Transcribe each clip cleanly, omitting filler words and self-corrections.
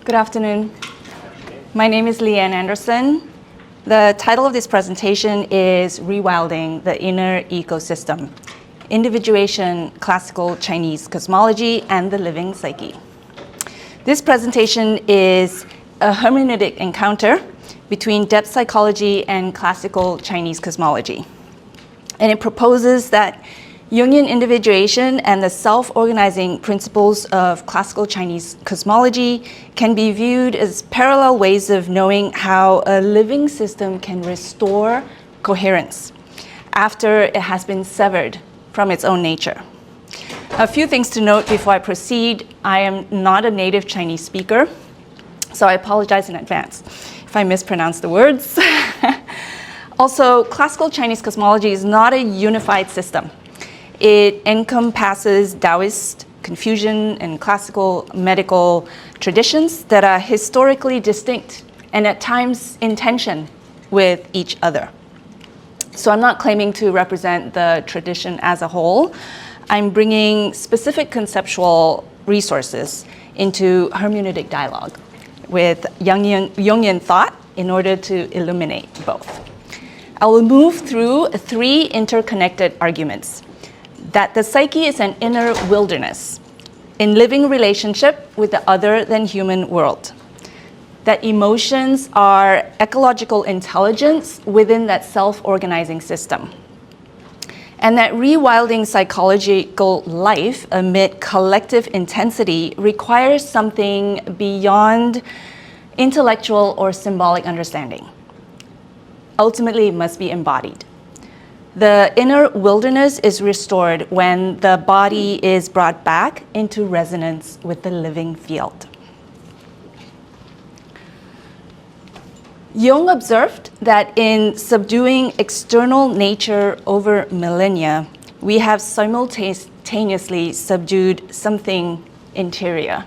Good afternoon. My name is Leanne Anderson. The title of this presentation is Rewilding the Inner Ecosystem, Individuation, Classical Chinese Cosmology, and the Living Psyche. This presentation is a hermeneutic encounter between depth psychology and classical Chinese cosmology. And it proposes that Jungian individuation and the self-organizing principles of classical Chinese cosmology can be viewed as parallel ways of knowing how a living system can restore coherence after it has been severed from its own nature. A few things to note before I proceed. I am not a native Chinese speaker, so I apologize in advance if I mispronounce the words. Also, classical Chinese cosmology is not a unified system. It encompasses Taoist, Confucian, and classical medical traditions that are historically distinct and at times in tension with each other. So I'm not claiming to represent the tradition as a whole. I'm bringing specific conceptual resources into hermeneutic dialogue with Jungian thought in order to illuminate both. I will move through three interconnected arguments: that the psyche is an inner wilderness in living relationship with the other than human world, that emotions are ecological intelligence within that self-organizing system, and that rewilding psychological life amid collective intensity requires something beyond intellectual or symbolic understanding. Ultimately, it must be embodied. The inner wilderness is restored when the body is brought back into resonance with the living field. Jung observed that in subduing external nature over millennia, we have simultaneously subdued something interior.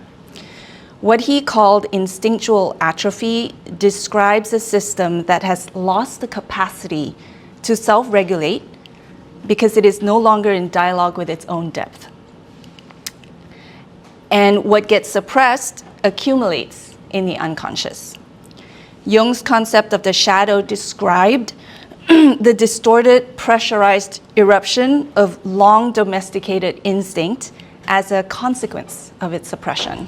What he called instinctual atrophy describes a system that has lost the capacity to self-regulate because it is no longer in dialogue with its own depth. And what gets suppressed accumulates in the unconscious. Jung's concept of the shadow described the distorted, pressurized eruption of long domesticated instinct as a consequence of its suppression.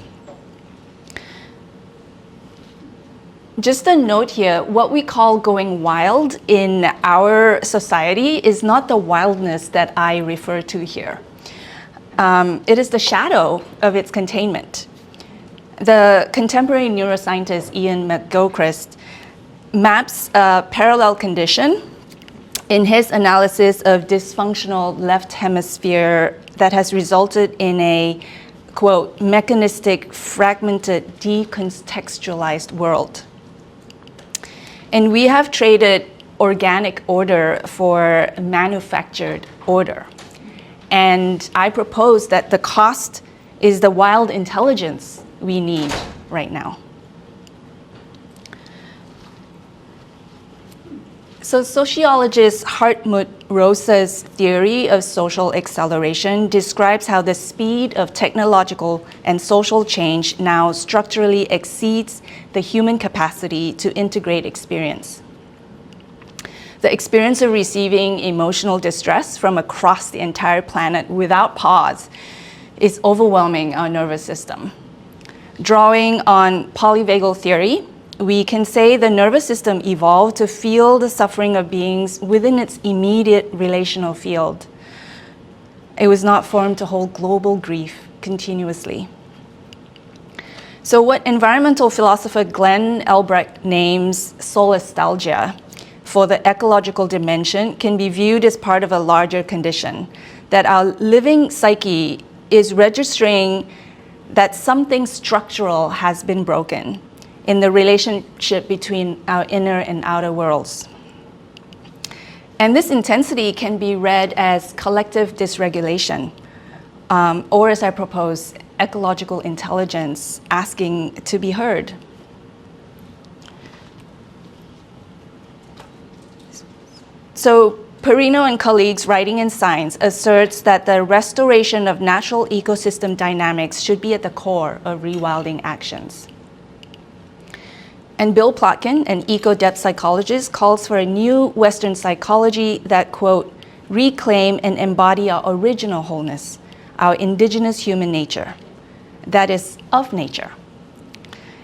Just a note here, what we call going wild in our society is not the wildness that I refer to here. It is the shadow of its containment. The contemporary neuroscientist Ian McGilchrist maps a parallel condition in his analysis of dysfunctional left hemisphere that has resulted in a, quote, mechanistic, fragmented, decontextualized world. And we have traded organic order for manufactured order. And I propose that the cost is the wild intelligence we need right now. So sociologist Hartmut Rosa's theory of social acceleration describes how the speed of technological and social change now structurally exceeds the human capacity to integrate experience. The experience of receiving emotional distress from across the entire planet without pause is overwhelming our nervous system. Drawing on polyvagal theory, we can say the nervous system evolved to feel the suffering of beings within its immediate relational field. It was not formed to hold global grief continuously. So what environmental philosopher Glenn Elbrecht names solastalgia for the ecological dimension can be viewed as part of a larger condition, that our living psyche is registering that something structural has been broken in the relationship between our inner and outer worlds. And this intensity can be read as collective dysregulation, or as I propose, ecological intelligence asking to be heard. So Perino and colleagues writing in Science asserts that the restoration of natural ecosystem dynamics should be at the core of rewilding actions. And Bill Plotkin, an eco-depth psychologist, calls for a new Western psychology that, quote, reclaim and embody our original wholeness, our indigenous human nature, that is, of nature.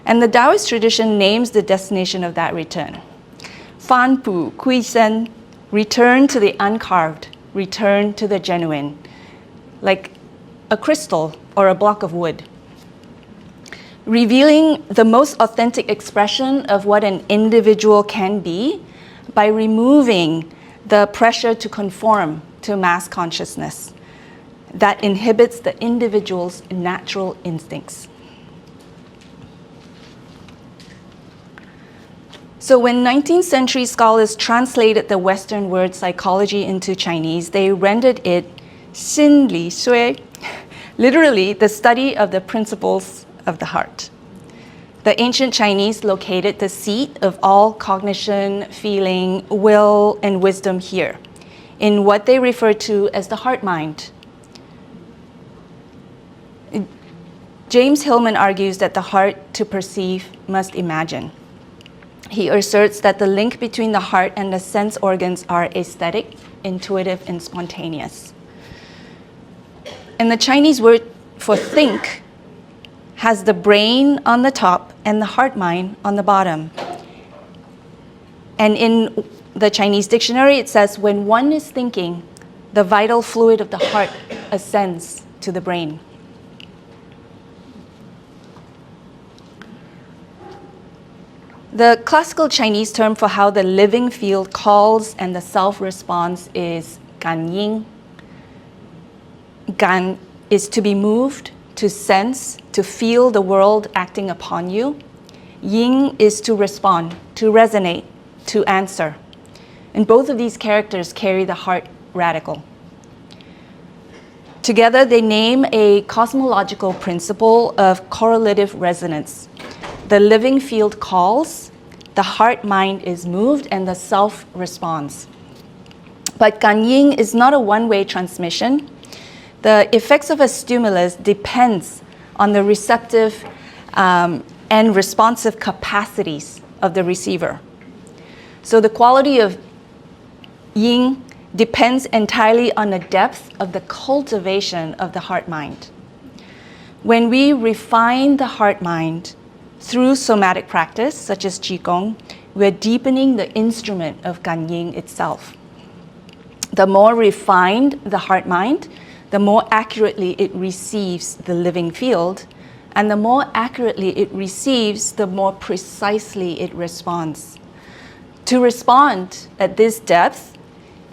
And the Taoist tradition names the destination of that return. Fan Pu Kui Sen, return to the uncarved, return to the genuine, like a crystal or a block of wood, revealing the most authentic expression of what an individual can be by removing the pressure to conform to mass consciousness that inhibits the individual's natural instincts. So when 19th century scholars translated the Western word psychology into Chinese, they rendered it 心理学, literally the study of the principles of the heart. The ancient Chinese located the seat of all cognition, feeling, will, and wisdom here, in what they refer to as the heart-mind. James Hillman argues that the heart, to perceive, must imagine. He asserts that the link between the heart and the sense organs are aesthetic, intuitive, and spontaneous. And the Chinese word for think has the brain on the top and the heart-mind on the bottom. And in the Chinese dictionary, it says, when one is thinking, the vital fluid of the heart ascends to the brain. The classical Chinese term for how the living field calls and the self responds is gan yin. Gan is to be moved, to sense, to feel the world acting upon you. Yin is to respond, to resonate, to answer. And both of these characters carry the heart radical. Together, they name a cosmological principle of correlative resonance. The living field calls, the heart-mind is moved, and the self responds. But Ganying is not a one-way transmission. The effects of a stimulus depends on the receptive and responsive capacities of the receiver. So the quality of yin depends entirely on the depth of the cultivation of the heart-mind. When we refine the heart-mind through somatic practice, such as Qigong, we're deepening the instrument of Ganying itself. The more refined the heart-mind, the more accurately it receives the living field, and the more accurately it receives, the more precisely it responds. To respond at this depth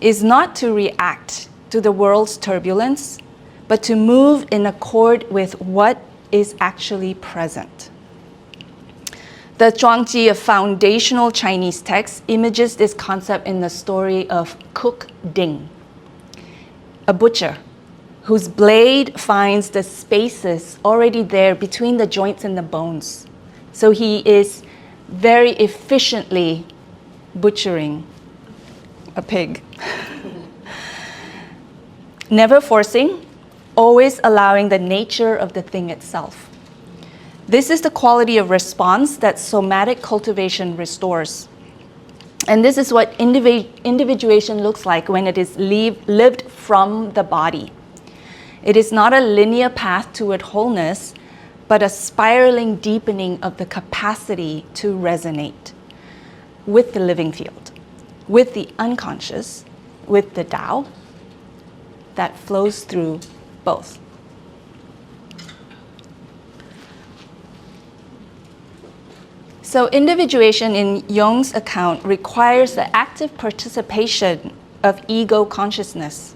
is not to react to the world's turbulence, but to move in accord with what is actually present. The Zhuangji, a foundational Chinese text, images this concept in the story of Cook Ding, a butcher whose blade finds the spaces already there between the joints and the bones. So he is very efficiently butchering a pig. Never forcing, always allowing the nature of the thing itself. This is the quality of response that somatic cultivation restores. And this is what individuation looks like when it is lived from the body. It is not a linear path toward wholeness, but a spiraling deepening of the capacity to resonate with the living field, with the unconscious, with the Tao that flows through both. So individuation in Jung's account requires the active participation of ego consciousness.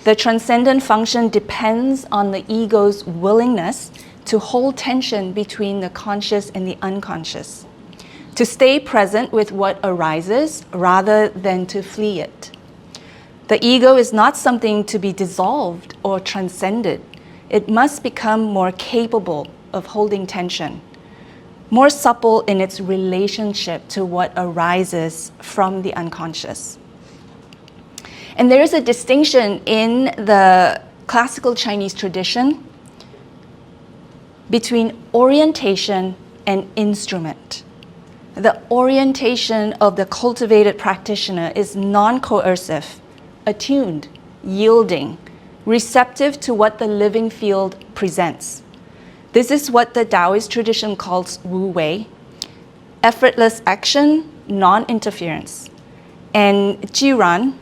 The transcendent function depends on the ego's willingness to hold tension between the conscious and the unconscious, to stay present with what arises rather than to flee it. The ego is not something to be dissolved or transcended. It must become more capable of holding tension, more supple in its relationship to what arises from the unconscious. And there is a distinction in the classical Chinese tradition between orientation and instrument. The orientation of the cultivated practitioner is non-coercive, attuned, yielding, receptive to what the living field presents. This is what the Taoist tradition calls Wu Wei, effortless action, non-interference, and Jiran,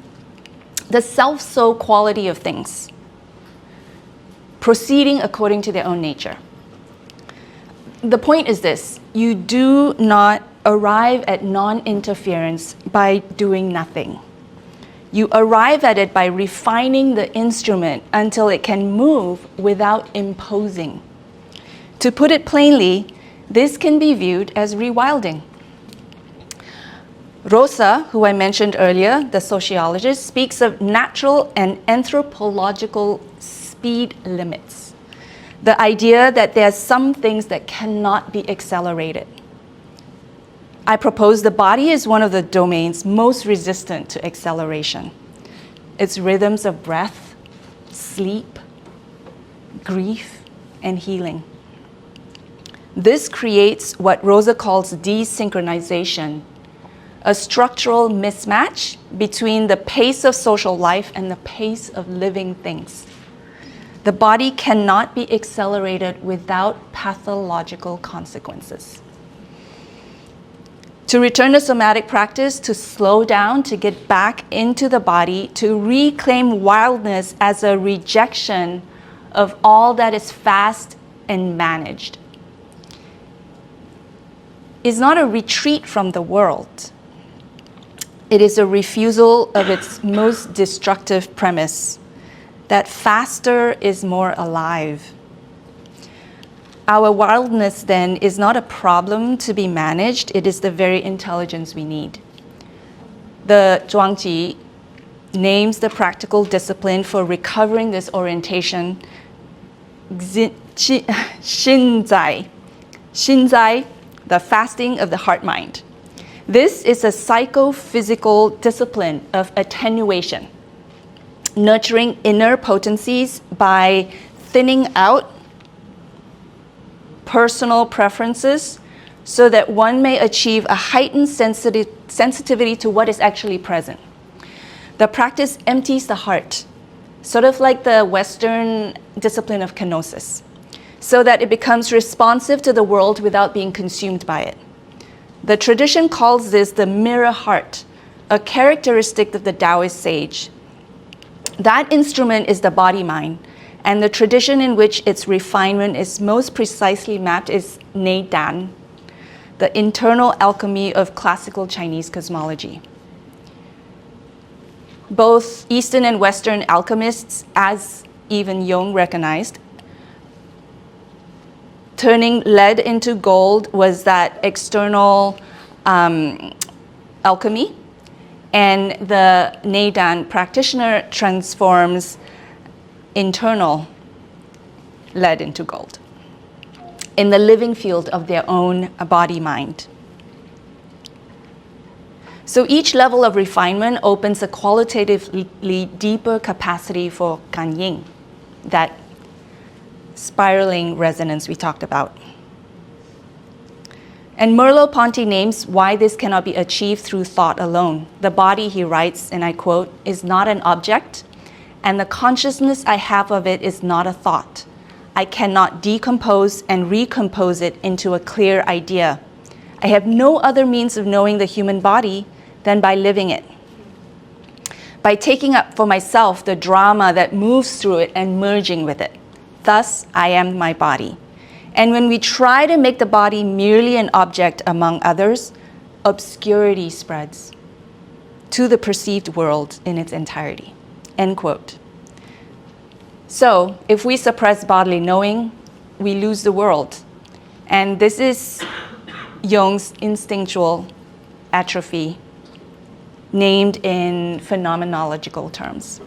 the self-soul quality of things, proceeding according to their own nature. The point is this: you do not arrive at non-interference by doing nothing. You arrive at it by refining the instrument until it can move without imposing. To put it plainly, this can be viewed as rewilding. Rosa, who I mentioned earlier, the sociologist, speaks of natural and anthropological speed limits. The idea that there are some things that cannot be accelerated. I propose the body is one of the domains most resistant to acceleration. Its rhythms of breath, sleep, grief, and healing. This creates what Rosa calls desynchronization, a structural mismatch between the pace of social life and the pace of living things. The body cannot be accelerated without pathological consequences. To return to somatic practice, to slow down, to get back into the body, to reclaim wildness as a rejection of all that is fast and managed, is not a retreat from the world. It is a refusal of its most destructive premise, that faster is more alive. Our wildness, then, is not a problem to be managed. It is the very intelligence we need. The Zhuangji names the practical discipline for recovering this orientation Xinzai. Xinzai, the fasting of the heart-mind. This is a psychophysical discipline of attenuation, nurturing inner potencies by thinning out personal preferences so that one may achieve a heightened sensitivity to what is actually present. The practice empties the heart, sort of like the Western discipline of kenosis, so that it becomes responsive to the world without being consumed by it. The tradition calls this the mirror heart, a characteristic of the Taoist sage. That instrument is the body-mind, and the tradition in which its refinement is most precisely mapped is Nei Dan, the internal alchemy of classical Chinese cosmology. Both Eastern and Western alchemists, as even Jung recognized, turning lead into gold was that external alchemy, and the Nei Dan practitioner transforms internal lead into gold in the living field of their own body-mind. So each level of refinement opens a qualitatively deeper capacity for Kanying, that spiraling resonance we talked about. And Merleau-Ponty names why this cannot be achieved through thought alone. The body, he writes, and I quote, is not an object, and the consciousness I have of it is not a thought. I cannot decompose and recompose it into a clear idea. I have no other means of knowing the human body than by living it, by taking up for myself the drama that moves through it and merging with it. Thus, I am my body. And when we try to make the body merely an object among others, obscurity spreads to the perceived world in its entirety. End quote. So, if we suppress bodily knowing, we lose the world. And this is Jung's instinctual atrophy, named in phenomenological terms.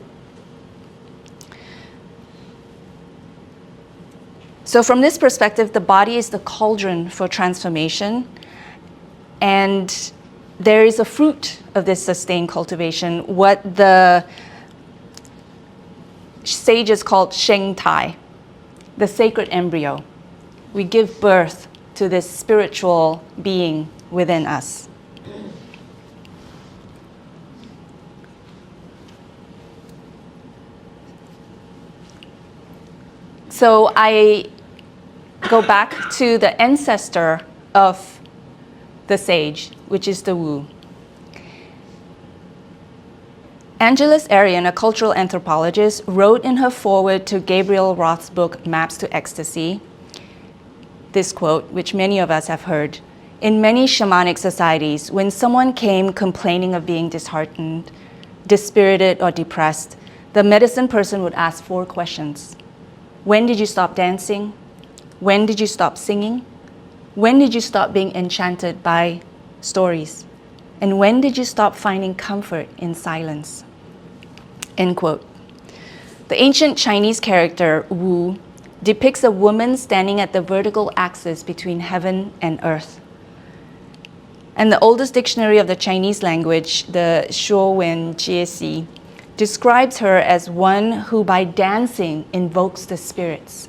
So from this perspective, the body is the cauldron for transformation, and there is a fruit of this sustained cultivation, what the sages called Sheng Tai, the sacred embryo. We give birth to this spiritual being within us. So I go back to the ancestor of the sage, which is the Wu. Angeles Arian, a cultural anthropologist, wrote in her foreword to Gabriel Roth's book, Maps to Ecstasy, this quote, which many of us have heard. In many shamanic societies, when someone came complaining of being disheartened, dispirited, or depressed, the medicine person would ask 4 questions. When did you stop dancing? When did you stop singing? When did you stop being enchanted by stories? And when did you stop finding comfort in silence? End quote. The ancient Chinese character Wu depicts a woman standing at the vertical axis between heaven and earth. And the oldest dictionary of the Chinese language, the Shuowen Jiesi, describes her as one who by dancing invokes the spirits.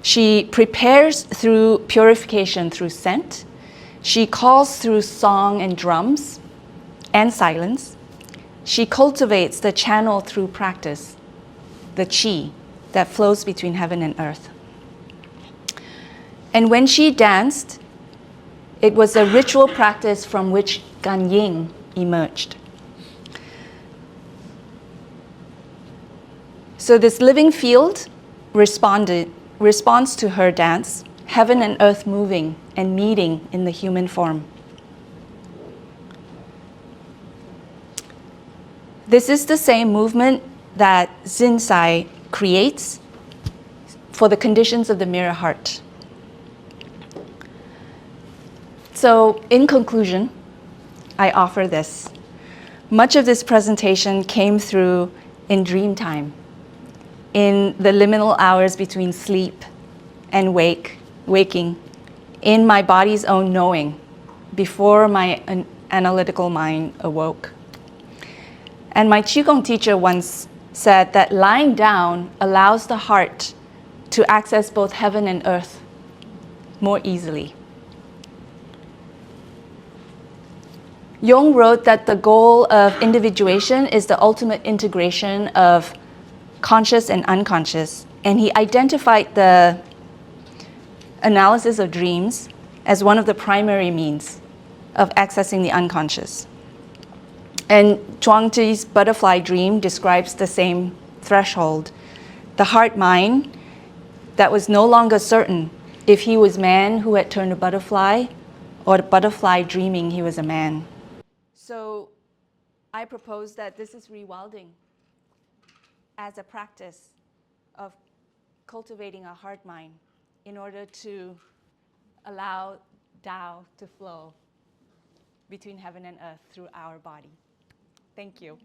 She prepares through purification through scent. She calls through song and drums and silence. She cultivates the channel through practice, the qi that flows between heaven and earth. And when she danced, it was a ritual practice from which Ganying emerged. So this living field responds to her dance, heaven and earth moving and meeting in the human form. This is the same movement that Zinsai creates for the conditions of the mirror heart. So in conclusion, I offer this. Much of this presentation came through in dream time, in the liminal hours between sleep and waking, in my body's own knowing, before my analytical mind awoke. And my Qigong teacher once said that lying down allows the heart to access both heaven and earth more easily. Jung wrote that the goal of individuation is the ultimate integration of conscious and unconscious, and he identified the analysis of dreams as one of the primary means of accessing the unconscious. And Zhuangzi's butterfly dream describes the same threshold, the heart mind that was no longer certain if he was man who had turned a butterfly or the butterfly dreaming he was a man. So I propose that this is rewilding as a practice of cultivating a heart mind in order to allow Tao to flow between heaven and earth through our body. Thank you.